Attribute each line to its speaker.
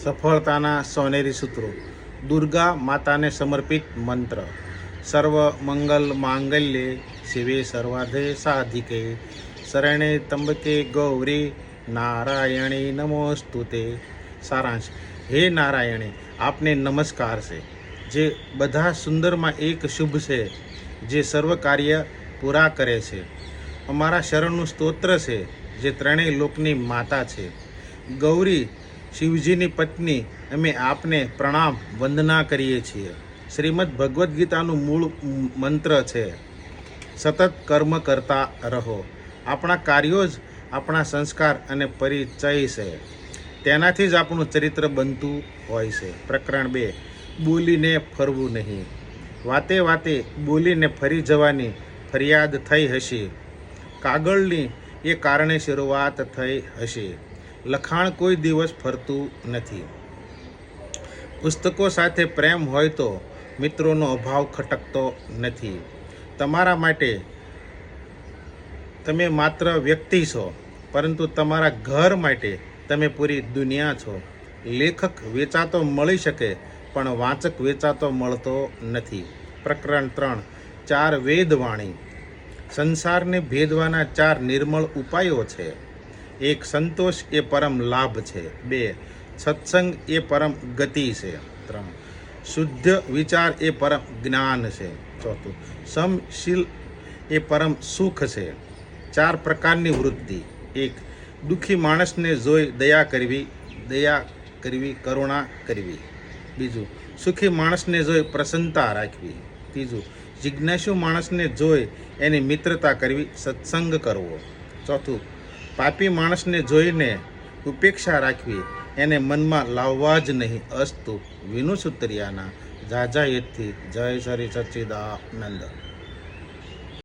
Speaker 1: સફળતાના સોનેરી સૂત્રો, દુર્ગા માતાને સમર્પિત મંત્ર. સર્વ મંગલ માંગલ્યે શિવે સર્વાર્થે સાધિકે શરણે ત્રંબકે ગૌરી નારાયણી નમોસ્તુતે. સારાંશ: હે નારાયણી, આપને નમસ્કાર છે, જે બધા સુંદરમાં એક શુભ છે, જે સર્વ કાર્ય પૂરા કરે છે. અમારા શરણનું સ્તોત્ર છે, જે ત્રણેય લોકની માતા છે. ગૌરી, શિવજીની પત્ની, અમે આપને પ્રણામ વંદના કરીએ છીએ. શ્રીમદ ભગવદ્ ગીતાનું મૂળ મંત્ર છે, સતત કર્મ કરતા રહો. આપણા કાર્યો જ આપણા સંસ્કાર અને પરિચય છે. તેનાથી જ આપણું ચરિત્ર બનતું હોય છે. પ્રકરણ 2. બોલીને ફરવું નહીં. વાતે વાતે બોલીને ફરી જવાની ફરિયાદ થઈ હશે. કાગળની એ કારણે શરૂઆત થઈ હશે. લખાણ કોઈ દિવસ ફરતું નથી. પુસ્તકો સાથે પ્રેમ હોય તો મિત્રોનો અભાવ ખટકતો નથી. તમારા માટે તમે માત્ર વ્યક્તિ છો, પરંતુ તમારા ઘર માટે તમે પૂરી દુનિયા છો. લેખક વેચાતો મળી શકે, પણ વાંચક વેચાતો મળતો નથી. પ્રકરણ 3. 4 વેદવાણી. સંસારને ભેદવાના 4 નિર્મળ ઉપાયો છે. 1. સંતોષ એ પરમ લાભ છે. 2. સત્સંગ એ પરમ ગતિ છે. 3. શુદ્ધ વિચાર એ પરમ જ્ઞાન છે. 4. સમશીલ એ પરમ સુખ છે. 4 પ્રકારની વૃત્તિ. 1. દુઃખી માણસને જોઈ દયા કરવી, કરુણા કરવી. 2. સુખી માણસને જોઈ પ્રસન્નતા રાખવી. 3. જિજ્ઞાસુ માણસને જોઈ એની મિત્રતા કરવી, સત્સંગ કરવો. 4. પાપી માણસને જોઈને ઉપેક્ષા રાખવી, એને મનમાં લાવવા જ નહીં. અસ્તુ. વિનુ સુતરિયાના જાજા હેતથી. જય શ્રી સચ્ચિદાનંદ.